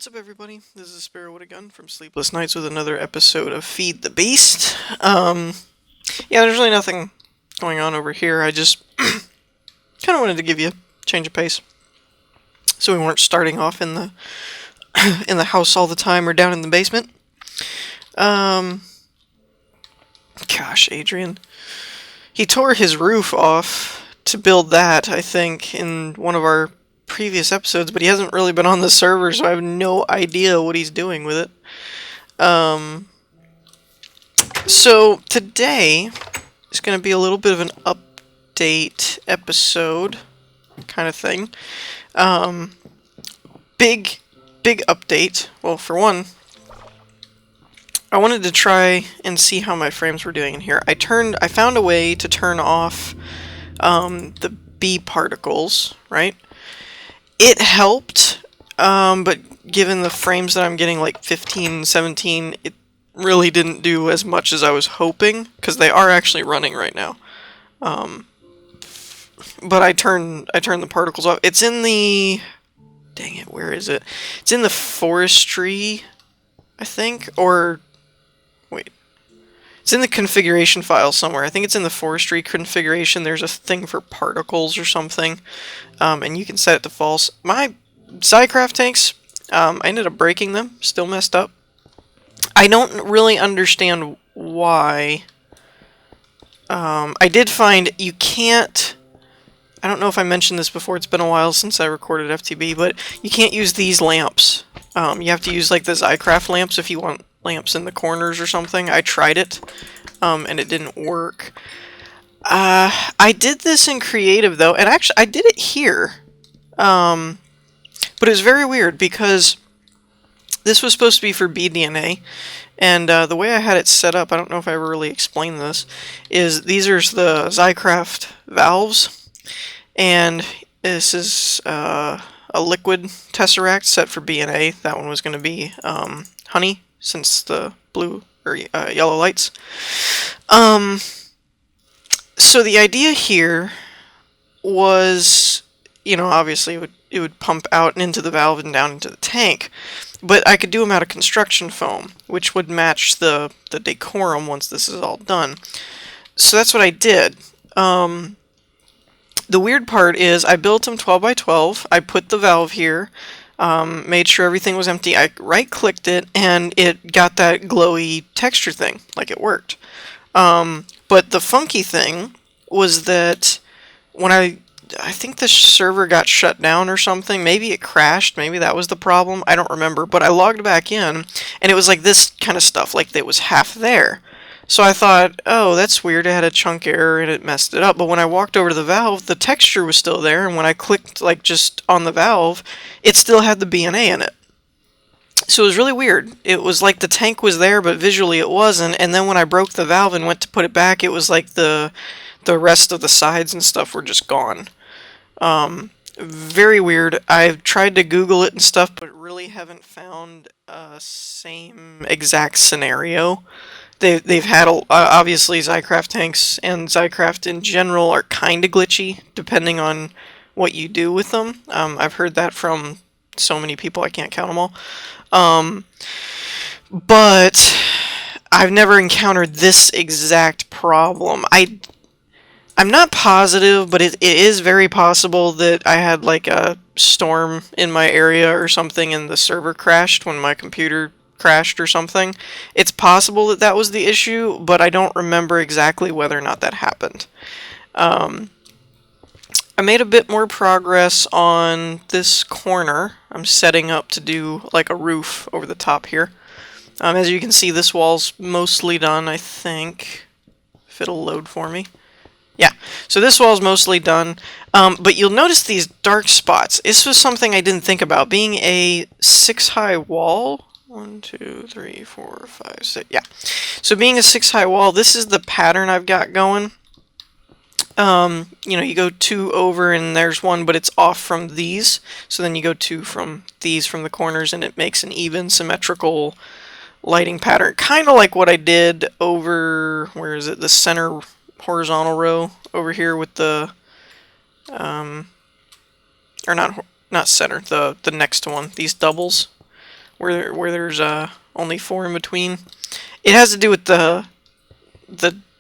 What's up, everybody? This is Sparrow again from Sleepless Nights with another episode of Feed the Beast. Yeah, there's really nothing going on over here. I just kind of wanted to give you a change of pace, so we weren't starting off in the in the house all the time or down in the basement. Gosh, Adrian, he tore his roof off to build that, I think, in one of our previous episodes, but he hasn't really been on the server, so I have no idea what he's doing with it. So today is going to be a little bit of an update episode kind of thing. Big update. Well, for one, I wanted to try and see how my frames were doing in here. I found a way to turn off the bee particles, right? It helped, but given the frames that I'm getting, like 15, 17, it really didn't do as much as I was hoping, because they are actually running right now. But I turned the particles off. It's in the... Dang it, where is it? It's in the forestry, I think, or... Wait. It's in the configuration file somewhere. I think it's in the forestry configuration. There's a thing for particles or something, and you can set it to false. My Zycraft tanks, I ended up breaking them. Still messed up. I don't really understand why. I did find you can't... I don't know if I mentioned this before. It's been a while since I recorded FTB, but you can't use these lamps. You have to use like the Zycraft lamps if you want lamps in the corners or something. I tried it, and it didn't work. I did this in creative though, and actually I did it here. But it was very weird because this was supposed to be for BDNA, and the way I had it set up, I don't know if I ever really explained this, is these are the Zycraft valves, and this is a liquid tesseract set for BNA. That one was going to be honey, since the blue or yellow lights. So the idea here was, you know, obviously it would pump out and into the valve and down into the tank, but I could do them out of construction foam, which would match the decorum once this is all done. So that's what I did. The weird part is I built them 12 by 12. I put the valve here. Made sure everything was empty. I right-clicked it, and it got that glowy texture thing, like it worked. But the funky thing was that when I think the server got shut down or something, maybe it crashed, maybe that was the problem, I don't remember, but I logged back in, and it was like this kind of stuff, like it was half there. So I thought, oh, that's weird, it had a chunk error and it messed it up. But when I walked over to the valve, the texture was still there, and when I clicked like just on the valve, it still had the BNA in it. So it was really weird. It was like the tank was there, but visually it wasn't, and then when I broke the valve and went to put it back, it was like the rest of the sides and stuff were just gone. Very weird. I've tried to Google it and stuff, but really haven't found a same exact scenario. They've had, obviously, Zycraft tanks and Zycraft in general are kind of glitchy, depending on what you do with them. I've heard that from so many people, I can't count them all. But I've never encountered this exact problem. I'm not positive, but it is very possible that I had like a storm in my area or something and the server crashed when my computer crashed or something. It's possible that that was the issue, but I don't remember exactly whether or not that happened. I made a bit more progress on this corner. I'm setting up to do like a roof over the top here. As you can see, this wall's mostly done, I think, if it'll load for me. Yeah, so this wall's mostly done, but you'll notice these dark spots. This was something I didn't think about. Being a 6-high wall, 1, 2, 3, 4, 5, 6, yeah. So being a 6-high wall, this is the pattern I've got going. You know, you go 2 over and there's 1, but it's off from these. So then you go 2 from these from the corners, and it makes an even symmetrical lighting pattern. Kind of like what I did over, where is it, the center horizontal row over here with the, or not center, the next one, these doubles. where there's only 4 in between. It has to do with the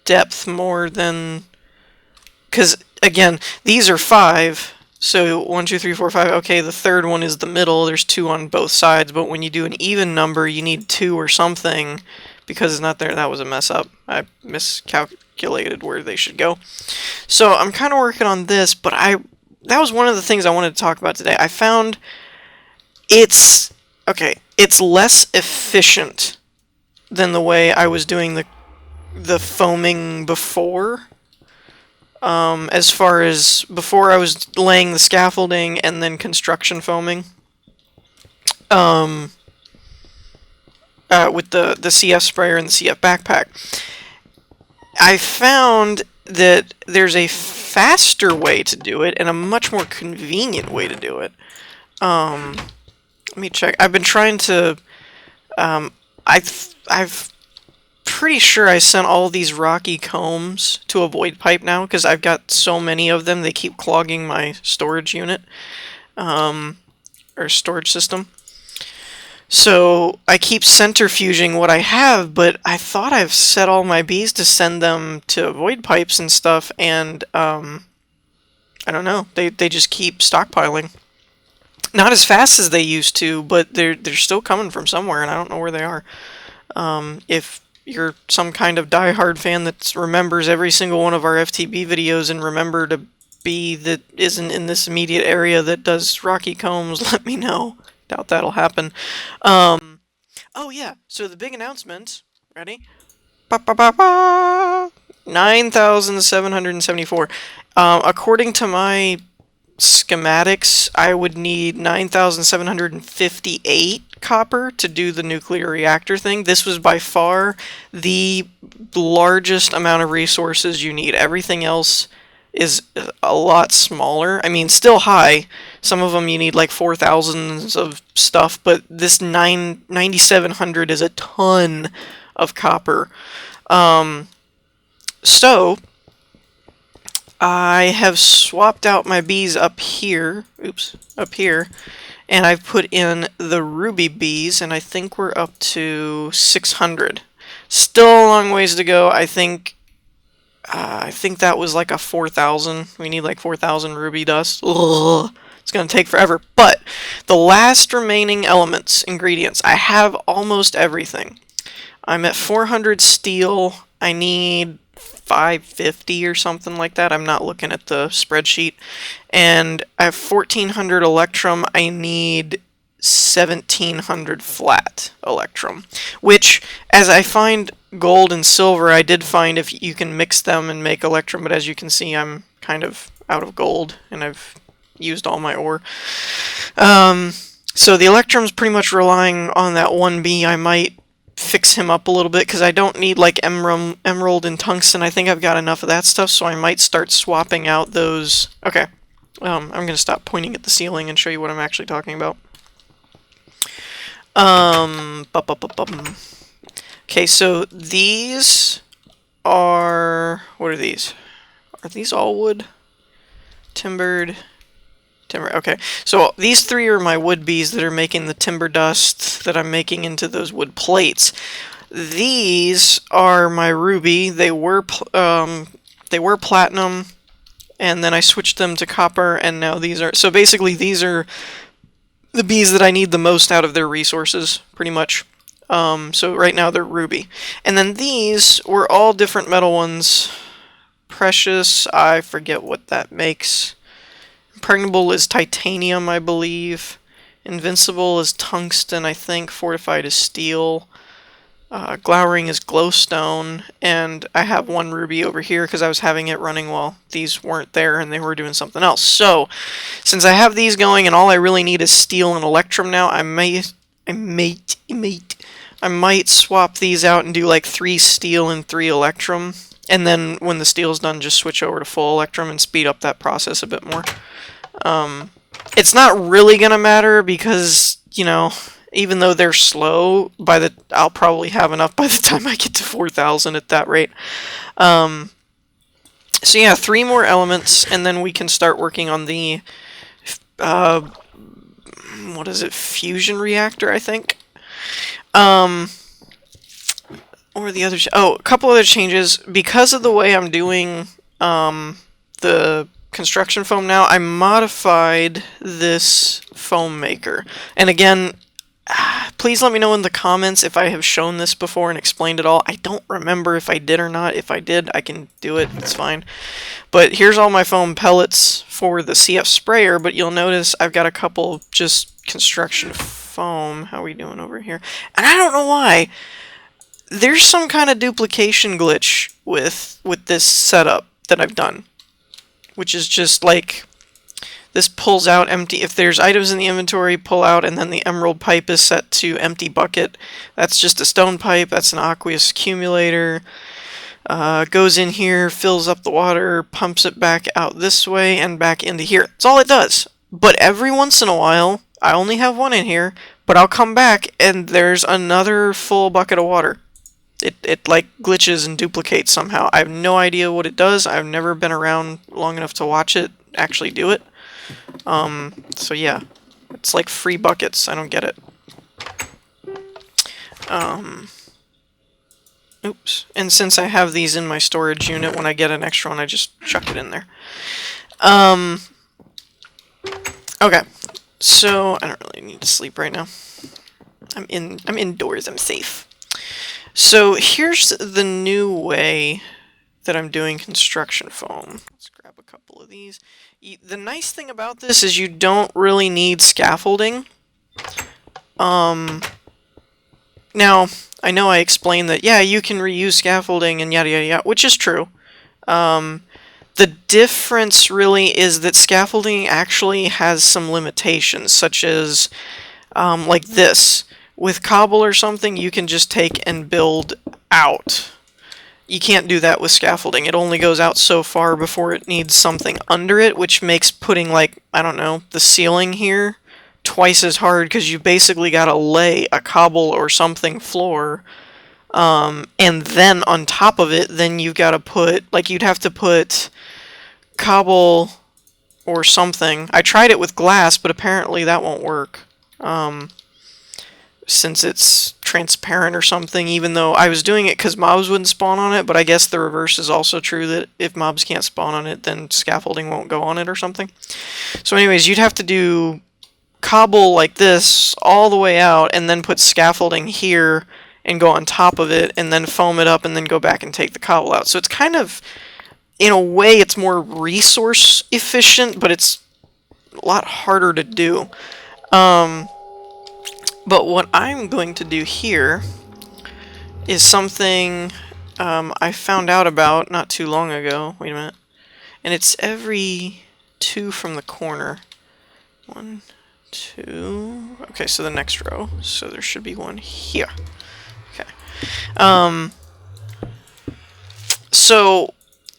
depth more than, because again, these are 5. So 1, 2, 3, 4, 5. Okay, the third one is the middle. There's 2 on both sides, but when you do an even number, you need 2 or something because it's not there. That was a mess up. I miscalculated where they should go. So I'm kind of working on this, but that was one of the things I wanted to talk about today. I found it's less efficient than the way I was doing the foaming before. As far as before, I was laying the scaffolding and then construction foaming. With the CF sprayer and the CF backpack. I found that there's a faster way to do it and a much more convenient way to do it. Let me check. I've been trying to. I've pretty sure I sent all these rocky combs to a void pipe now because I've got so many of them. They keep clogging my storage unit, or storage system. So I keep centrifuging what I have, but I thought I've set all my bees to send them to void pipes and stuff, and I don't know. They just keep stockpiling. Not as fast as they used to, but they're still coming from somewhere, and I don't know where they are. If you're some kind of diehard fan that remembers every single one of our FTB videos and remember to be that isn't in this immediate area that does rocky combs, let me know. Doubt that'll happen. Oh yeah, so the big announcement. Ready? 9,774. According to my schematics, I would need 9,758 copper to do the nuclear reactor thing. This was by far the largest amount of resources you need. Everything else is a lot smaller. I mean, still high. Some of them you need like 4,000 of stuff, but this 9,700 is a ton of copper. So I have swapped out my bees up here. Oops, up here. And I've put in the ruby bees, and I think we're up to 600. Still a long ways to go. I think that was like a 4,000. We need like 4,000 ruby dust. Ugh, it's going to take forever. But the last remaining elements, ingredients, I have almost everything. I'm at 400 steel. I need 550 or something like that. I'm not looking at the spreadsheet. And I have 1,400 electrum. I need 1,700 flat electrum, which, as I find gold and silver, I did find if you can mix them and make electrum, but as you can see, I'm kind of out of gold, and I've used all my ore. So the electrum's pretty much relying on that one bee. I might fix him up a little bit, because I don't need like emerald and tungsten. I think I've got enough of that stuff, so I might start swapping out those. Okay, I'm going to stop pointing at the ceiling and show you what I'm actually talking about. Okay, so these are, what are these? Are these all wood? Timbered, timber, okay. So these 3 are my wood bees that are making the timber dust that I'm making into those wood plates. These are my ruby. They were platinum, and then I switched them to copper, and now these are, so basically these are the bees that I need the most out of their resources, pretty much. So right now they're ruby. And then these were all different metal ones. Precious, I forget what that makes. Impregnable is titanium, I believe. Invincible is tungsten, I think. Fortified is steel. Glowering is glowstone. And I have one ruby over here because I was having it running while these weren't there and they were doing something else. So, since I have these going and all I really need is steel and electrum now, I might swap these out and do like 3 steel and 3 electrum. And then when the steel's done, just switch over to full electrum and speed up that process a bit more. It's not really gonna matter because, you know, even though they're slow, I'll probably have enough by the time I get to 4,000 at that rate. So yeah, 3 more elements, and then we can start working on the what is it? Fusion reactor, I think. What were the other... Oh, a couple other changes. Because of the way I'm doing the construction foam now, I modified this foam maker. And again, please let me know in the comments if I have shown this before and explained it all. I don't remember if I did or not. If I did, I can do it. It's fine. But here's all my foam pellets for the CF sprayer, but you'll notice I've got a couple just construction foam. How are we doing over here? And I don't know why. There's some kind of duplication glitch with this setup that I've done, which is just like this pulls out empty. If there's items in the inventory, pull out, and then the emerald pipe is set to empty bucket. That's just a stone pipe. That's an aqueous accumulator. Goes in here, fills up the water, pumps it back out this way and back into here. That's all it does. But every once in a while, I only have one in here, but I'll come back and there's another full bucket of water. It like glitches and duplicates somehow. I have no idea what it does. I've never been around long enough to watch it actually do it. So yeah, it's like free buckets. I don't get it. Oops. And since I have these in my storage unit, when I get an extra one, I just chuck it in there. Okay. So I don't really need to sleep right now. I'm indoors. I'm safe. So here's the new way that I'm doing construction foam. Let's grab a couple of these. The nice thing about this is you don't really need scaffolding. Now, I know I explained that, yeah, you can reuse scaffolding and yada yada yada, which is true. The difference really is that scaffolding actually has some limitations, such as like this. With cobble or something, you can just take and build out. You can't do that with scaffolding. It only goes out so far before it needs something under it, which makes putting, like, I don't know, the ceiling here twice as hard, because you basically got to lay a cobble or something floor, and then on top of it, then you've got to put, like, you'd have to put cobble or something. I tried it with glass, but apparently that won't work. Since it's transparent or something, even though I was doing it because mobs wouldn't spawn on it, but I guess the reverse is also true, that if mobs can't spawn on it, then scaffolding won't go on it or something. So anyways, you'd have to do cobble like this all the way out, and then put scaffolding here, and go on top of it, and then foam it up, and then go back and take the cobble out. So it's kind of, in a way, it's more resource efficient, but it's a lot harder to do. But what I'm going to do here is something I found out about not too long ago. Wait a minute. And it's every 2 from the corner. 1, 2... Okay, so the next row. So there should be one here. Okay. So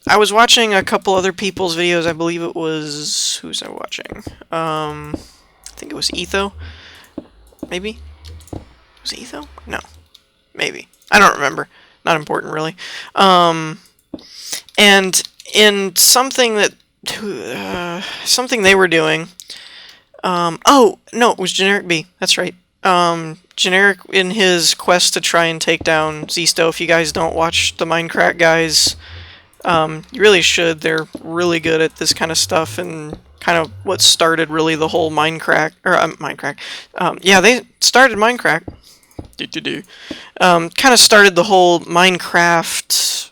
I was watching a couple other people's videos. I believe it was... Who was I watching? I think it was Etho. Maybe? Was it Etho? No. Maybe. I don't remember. Not important, really. And in something that... something they were doing... oh! No, it was Generic B. That's right. Generic, in his quest to try and take down Zisto, if you guys don't watch the Minecraft guys, you really should. They're really good at this kind of stuff, and kind of what started really the whole Minecraft, or Minecraft. Yeah, they started Minecraft. Kind of started the whole Minecraft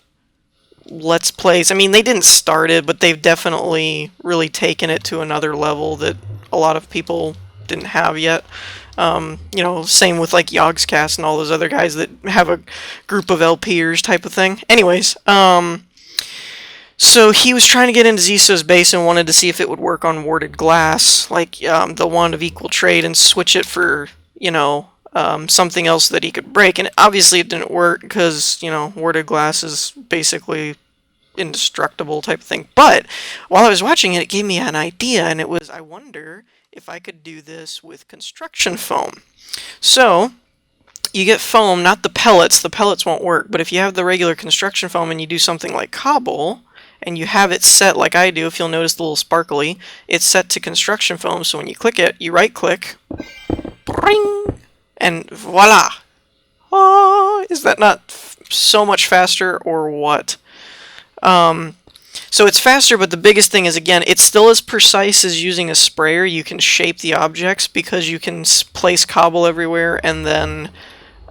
Let's Plays. I mean, they didn't start it, but they've definitely really taken it to another level that a lot of people didn't have yet. You know, same with like Yogscast and all those other guys that have a group of LPers type of thing. Anyways, so he was trying to get into Zisto's base and wanted to see if it would work on warded glass, like the wand of equal trade, and switch it for, you know, something else that he could break. And obviously it didn't work because, you know, warded glass is basically indestructible type of thing. But while I was watching it, it gave me an idea, and it was, I wonder if I could do this with construction foam. So you get foam, not the pellets. The pellets won't work, but if you have the regular construction foam and you do something like cobble, and you have it set like I do, if you'll notice the little sparkly, it's set to construction foam, so when you click it, you right click, bring, And voila! Oh, is that not so much faster or what? So it's faster, but the biggest thing is, again, it's still as precise as using a sprayer. You can shape the objects because you can place cobble everywhere, and then,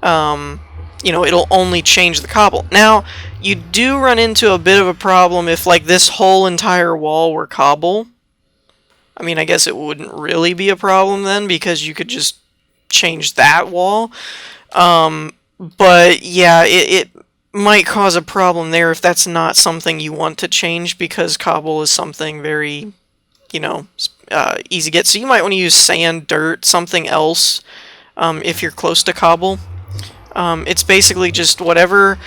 you know, it'll only change the cobble. Now, you do run into a bit of a problem if, like, this whole entire wall were cobble. I mean, I guess it wouldn't really be a problem then, because you could just change that wall. But yeah, it might cause a problem there if that's not something you want to change, because cobble is something very, you know, easy to get. So you might want to use sand, dirt, something else, if you're close to cobble. It's basically just whatever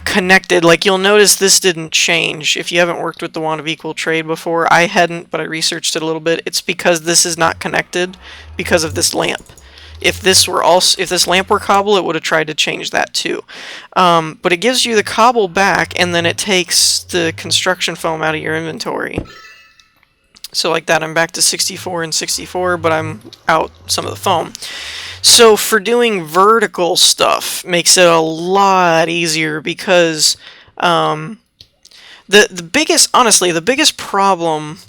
connected. Like, you'll notice this didn't change if you haven't worked with the Wand of Equal Trade before. I hadn't, but I researched it a little bit. It's because this is not connected because of this lamp. If this lamp were cobble, it would have tried to change that too. But it gives you the cobble back, and then it takes the construction foam out of your inventory. So like that, I'm back to 64 and 64, but I'm out some of the foam. So for doing vertical stuff, makes it a lot easier, because the biggest, honestly, the biggest problem,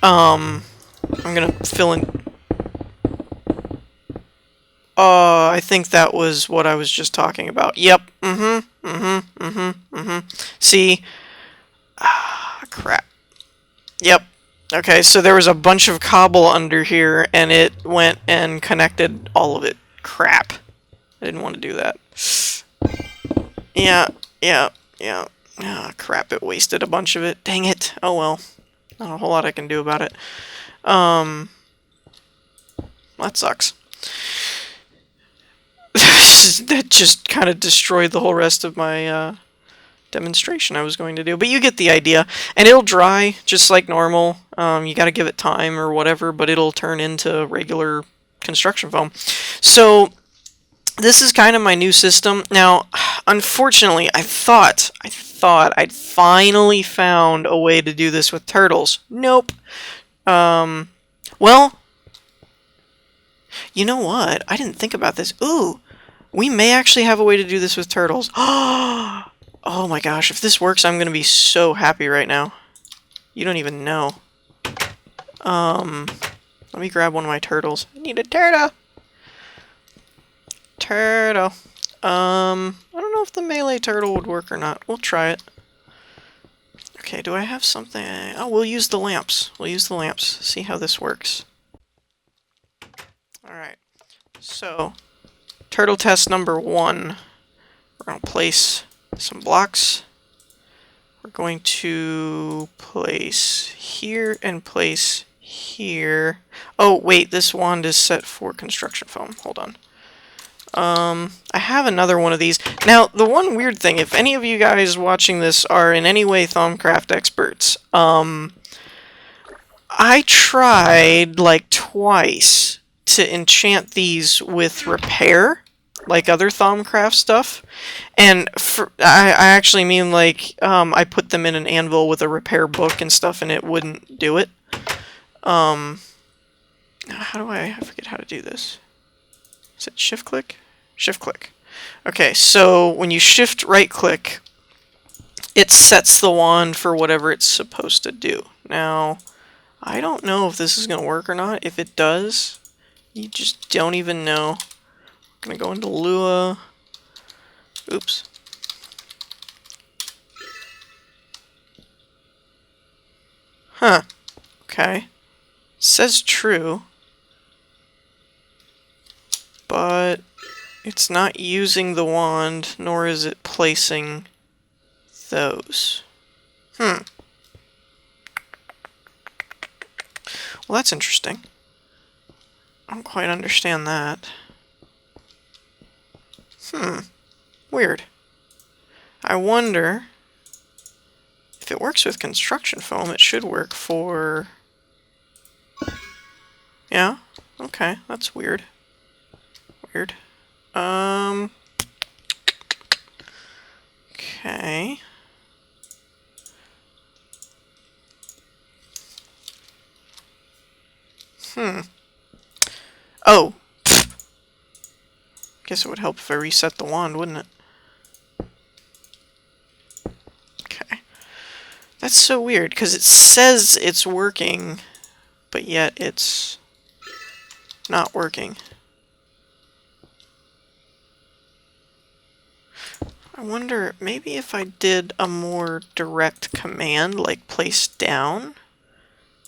I'm gonna fill in. I think that was what I was just talking about. Yep. See? Ah, crap. Yep. Okay, so there was a bunch of cobble under here, and it went and connected all of it. Crap. I didn't want to do that. Yeah. Ah, crap, it wasted a bunch of it. Dang it. Oh well. Not a whole lot I can do about it. That sucks. That just kind of destroyed the whole rest of my demonstration I was going to do. But you get the idea. And it'll dry just like normal. You gotta give it time or whatever, but it'll turn into regular construction foam. So this is kind of my new system. Now, unfortunately, I thought I'd finally found a way to do this with turtles. Nope. Well, you know what? I didn't think about this. Ooh, we may actually have a way to do this with turtles. Oh my gosh, if this works, I'm gonna be so happy right now. You don't even know. Let me grab one of my turtles. I need a turtle! Turtle. I don't know if the melee turtle would work or not. We'll try it. Okay, do I have something? Oh, we'll use the lamps. We'll use the lamps. See how this works. Alright. So, turtle test number 1. We're going to place some blocks. We're going to place here and place here. Oh, wait, this wand is set for construction foam. Hold on. I have another one of these. Now, the one weird thing, if any of you guys watching this are in any way Thaumcraft experts, I tried, like, twice to enchant these with repair, like other Thaumcraft stuff, and I actually mean, like, I put them in an anvil with a repair book and stuff, and it wouldn't do it. How do I forget how to do this? Is it shift click? Shift click. Okay, so when you shift right click, it sets the wand for whatever it's supposed to do. Now, I don't know if this is going to work or not. If it does, you just don't even know. I'm going to go into Lua. Oops. Huh. Okay. Says true. But it's not using the wand, nor is it placing those. Well, that's interesting. I don't quite understand that. Weird. I wonder if it works with construction foam, it should work for... Yeah? Okay, that's weird. Weird. Okay. Oh. Guess it would help if I reset the wand, wouldn't it? Okay. That's so weird, because it says it's working, but yet it's not working. I wonder, maybe if I did a more direct command, like place down,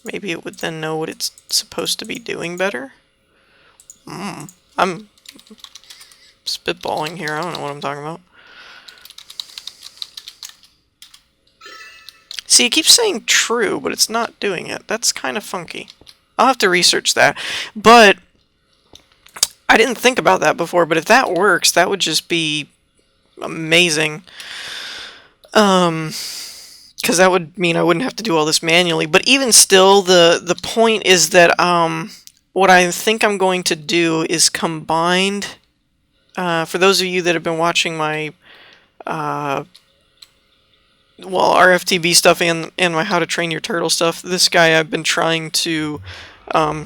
maybe it would then know what it's supposed to be doing better? I'm spitballing here, I don't know what I'm talking about. See, it keeps saying true, but it's not doing it. That's kind of funky. I'll have to research that. But I didn't think about that before, but if that works, that would just be amazing. Because that would mean I wouldn't have to do all this manually. But even still, the point is that what I think I'm going to do is combined. For those of you that have been watching my RFTB stuff and my How to Train Your Turtle stuff, this guy I've been trying to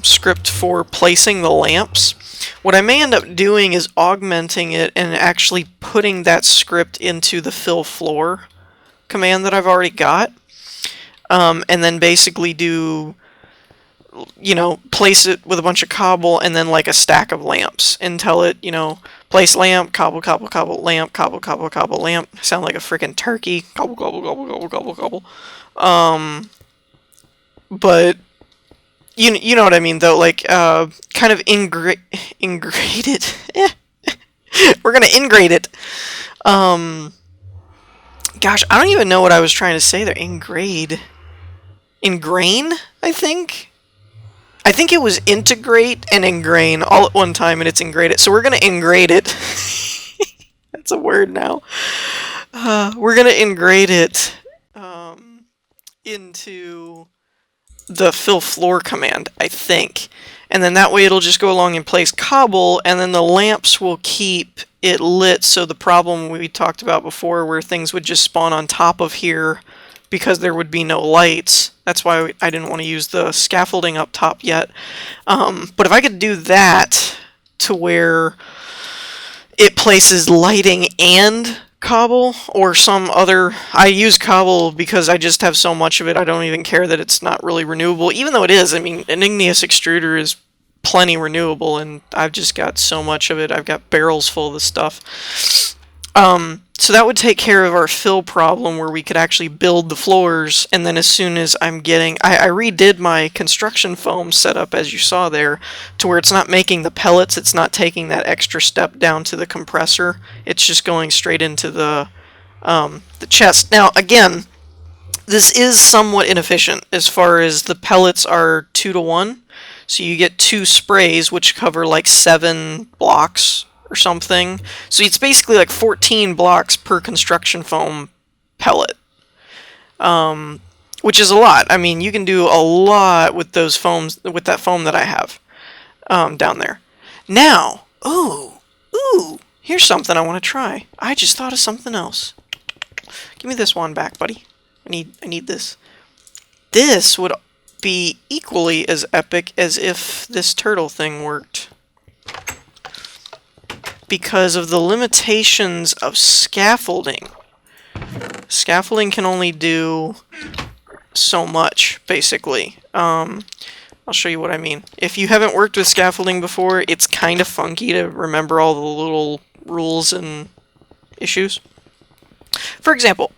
script for placing the lamps. What I may end up doing is augmenting it and actually putting that script into the fill floor command that I've already got, and then basically do, you know, place it with a bunch of cobble and then like a stack of lamps and tell it, you know, place lamp, cobble, cobble, cobble, lamp, cobble, cobble, cobble, lamp. Sound like a freaking turkey. Cobble, cobble, cobble, cobble, cobble, cobble. But you know what I mean though, like kind of ingrate it. We're gonna ingrate it. Gosh, I don't even know what I was trying to say there. Ingrain, I think. I think it was integrate and ingrain all at one time, and it's ingrate it. So we're going to ingrate it. That's a word now. We're going to ingrate it into the fill floor command, I think. And then that way it'll just go along and place cobble, and then the lamps will keep it lit. So the problem we talked about before, where things would just spawn on top of here because there would be no lights. That's why I didn't want to use the scaffolding up top yet. But if I could do that to where it places lighting and cobble or some other... I use cobble because I just have so much of it. I don't even care that it's not really renewable, even though it is. I mean, an igneous extruder is plenty renewable, and I've just got so much of it. I've got barrels full of this stuff. So that would take care of our fill problem, where we could actually build the floors, and then as soon as I'm getting... I redid my construction foam setup, as you saw there, to where it's not making the pellets, it's not taking that extra step down to the compressor, it's just going straight into the chest. Now, again, this is somewhat inefficient as far as the pellets are 2-to-1, so you get 2 sprays, which cover like 7 blocks or something. So it's basically like 14 blocks per construction foam pellet, which is a lot. I mean, you can do a lot with those foams, with that foam that I have down there. Now, ooh, here's something I want to try. I just thought of something else. Give me this wand back, buddy. I need this. This would be equally as epic as if this turtle thing worked, because of the limitations of scaffolding. Scaffolding can only do so much, basically. I'll show you what I mean. If you haven't worked with scaffolding before, it's kind of funky to remember all the little rules and issues. For example,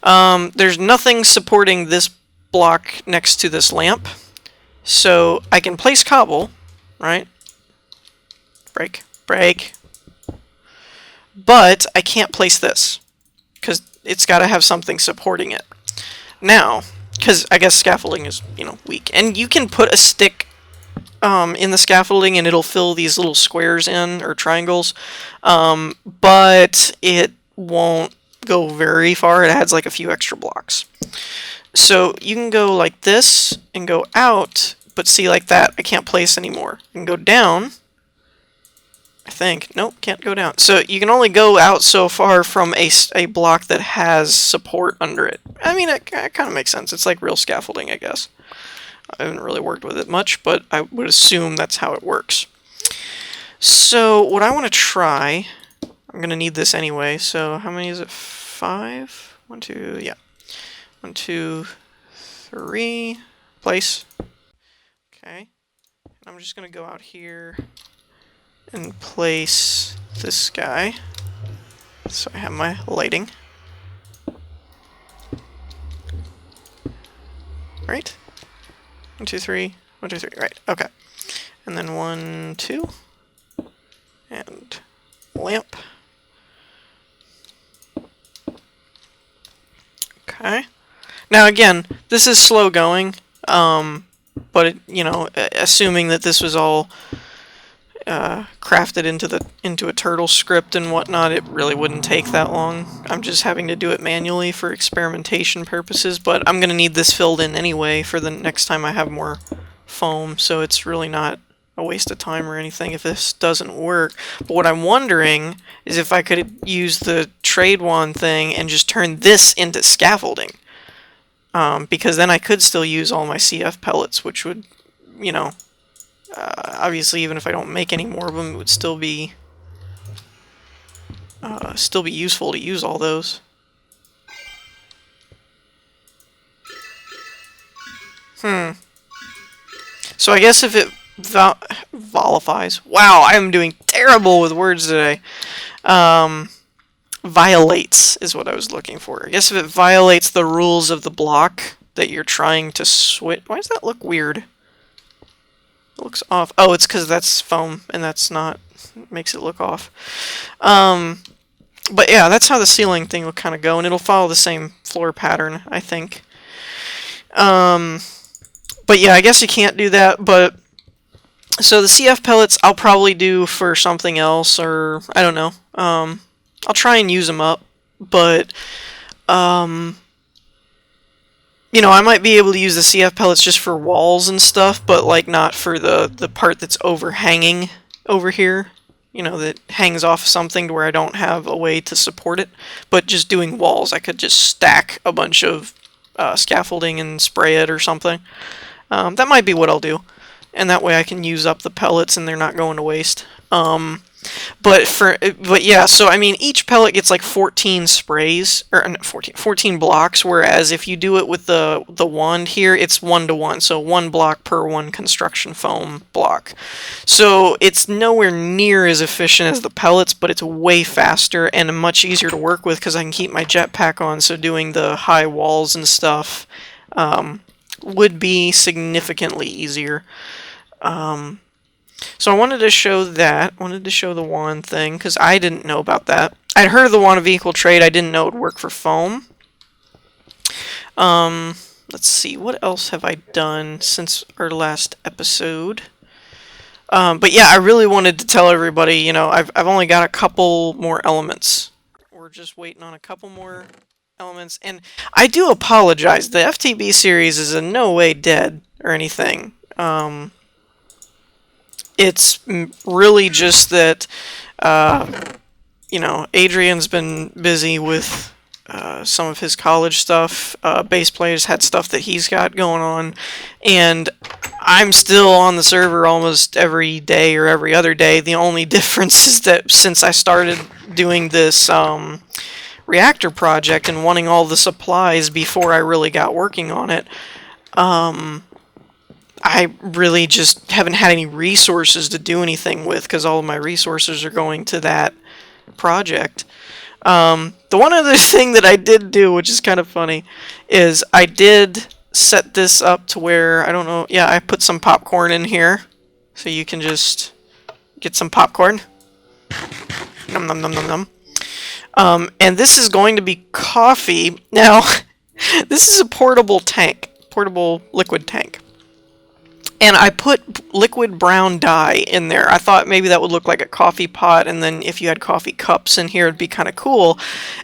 there's nothing supporting this block next to this lamp, so I can place cobble, right? Break. But I can't place this, because it's got to have something supporting it. Now, because I guess scaffolding is, you know, weak. And you can put a stick in the scaffolding and it'll fill these little squares in, or triangles, but it won't go very far. It adds like a few extra blocks. So you can go like this and go out, but see, like that, I can't place anymore. You can go down. I think. Nope, can't go down. So you can only go out so far from a block that has support under it. I mean, it kind of makes sense. It's like real scaffolding, I guess. I haven't really worked with it much, but I would assume that's how it works. So what I want to try, I'm going to need this anyway, so how many is it? 5? 1, 2, yeah. 1, 2, 3, place. Okay. I'm just going to go out here and place this guy, so I have my lighting. Right? 1, 2, 3, 1, 2, 3, right, okay. And then 1, 2, and lamp. Okay. Now again, this is slow going, but it, you know, assuming that this was all crafted into a turtle script and whatnot, it really wouldn't take that long. I'm just having to do it manually for experimentation purposes, but I'm gonna need this filled in anyway for the next time I have more foam, so it's really not a waste of time or anything if this doesn't work. But what I'm wondering is if I could use the trade wand thing and just turn this into scaffolding. Because then I could still use all my CF pellets, which would, you know, obviously even if I don't make any more of them, it would still be useful to use all those. So I guess if it volifies. Wow, I am doing terrible with words today. Violates is what I was looking for. I guess if it violates the rules of the block that you're trying to switch. Why does that look weird? It looks off. Oh, it's because that's foam and that's not. Makes it look off. But yeah, that's how the ceiling thing will kind of go, and it'll follow the same floor pattern, I think. But yeah, I guess you can't do that, but so the CF pellets I'll probably do for something else, or I don't know. I'll try and use them up, but you know, I might be able to use the CF pellets just for walls and stuff, but like not for the part that's overhanging over here. You know, that hangs off something to where I don't have a way to support it. But just doing walls, I could just stack a bunch of scaffolding and spray it or something. That might be what I'll do. And that way I can use up the pellets and they're not going to waste. But yeah, so I mean, each pellet gets like 14 sprays, or 14 blocks, whereas if you do it with the wand here, it's 1-to-1, so 1 block per 1 construction foam block. So it's nowhere near as efficient as the pellets, but it's way faster and much easier to work with because I can keep my jetpack on, so doing the high walls and stuff would be significantly easier. So I wanted to show that. I wanted to show the wand thing, because I didn't know about that. I'd heard of the wand of equal trade. I didn't know it would work for foam. Let's see. What else have I done since our last episode? But yeah, I really wanted to tell everybody, you know, I've only got a couple more elements. We're just waiting on a couple more elements. And I do apologize. The FTB series is in no way dead or anything. It's really just that, you know, Adrian's been busy with some of his college stuff. Bass Player's had stuff that he's got going on, and I'm still on the server almost every day or every other day. The only difference is that since I started doing this reactor project and wanting all the supplies before I really got working on it, I really just haven't had any resources to do anything with because all of my resources are going to that project. The one other thing that I did do, which is kind of funny, is I did set this up to where, I don't know, yeah, I put some popcorn in here. So you can just get some popcorn. Nom nom nom nom nom. And this is going to be coffee. Now, this is a portable tank, portable liquid tank. And I put liquid brown dye in there. I thought maybe that would look like a coffee pot, and then if you had coffee cups in here, it'd be kind of cool.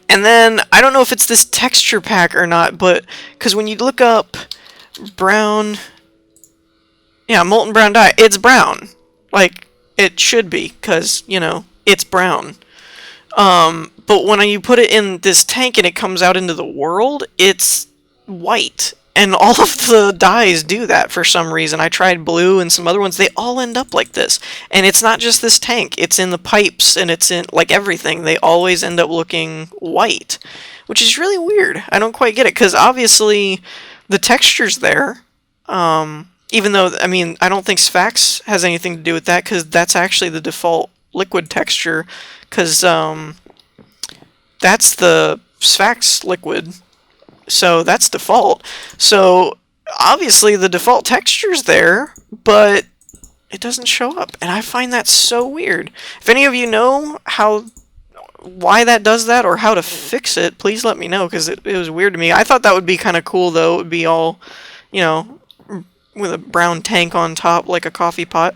And then, I don't know if it's this texture pack or not, but, because when you look up brown, yeah, molten brown dye, it's brown. Like, it should be, because, you know, it's brown. But when you put it in this tank and it comes out into the world, it's white. And all of the dyes do that for some reason. I tried blue and some other ones. They all end up like this. And it's not just this tank. It's in the pipes and it's in, like, everything. They always end up looking white, which is really weird. I don't quite get it, because obviously the texture's there. Even though, I mean, I don't think Sphax has anything to do with that, because that's actually the default liquid texture, because that's the Sphax liquid. So that's default. So obviously the default texture's there, but it doesn't show up. And I find that so weird. If any of you know why that does that or how to fix it, please let me know, because it was weird to me. I thought that would be kind of cool, though. It would be all, you know, with a brown tank on top like a coffee pot.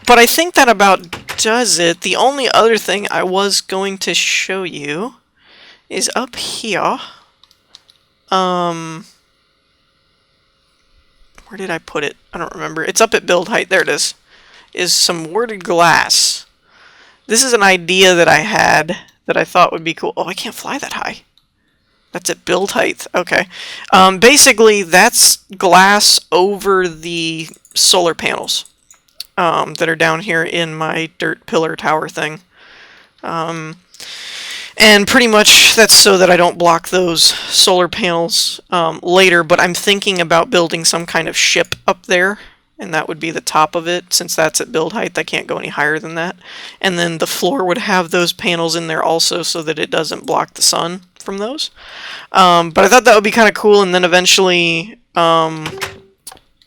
But I think that about does it. The only other thing I was going to show you is up here. Where did I put it? I don't remember. It's up at build height. There it is. Is some worded glass. This is an idea that I had that I thought would be cool. Oh, I can't fly that high. That's at build height. Okay. Basically, that's glass over the solar panels that are down here in my dirt pillar tower thing. And pretty much that's so that I don't block those solar panels later, but I'm thinking about building some kind of ship up there, and that would be the top of it. Since that's at build height, I can't go any higher than that. And then the floor would have those panels in there also, so that it doesn't block the sun from those. But I thought that would be kind of cool, and then eventually I'll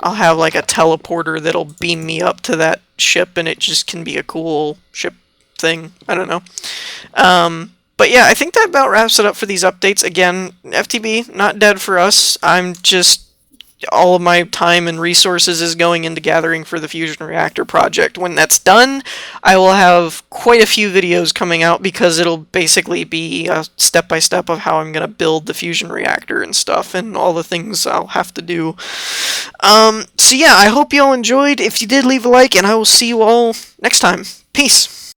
have like a teleporter that'll beam me up to that ship, and it just can be a cool ship thing. I don't know. But yeah, I think that about wraps it up for these updates. Again, FTB, not dead for us. I'm just, all of my time and resources is going into gathering for the fusion reactor project. When that's done, I will have quite a few videos coming out, because it'll basically be a step-by-step of how I'm going to build the fusion reactor and stuff, and all the things I'll have to do. So yeah, I hope you all enjoyed. If you did, leave a like, and I will see you all next time. Peace!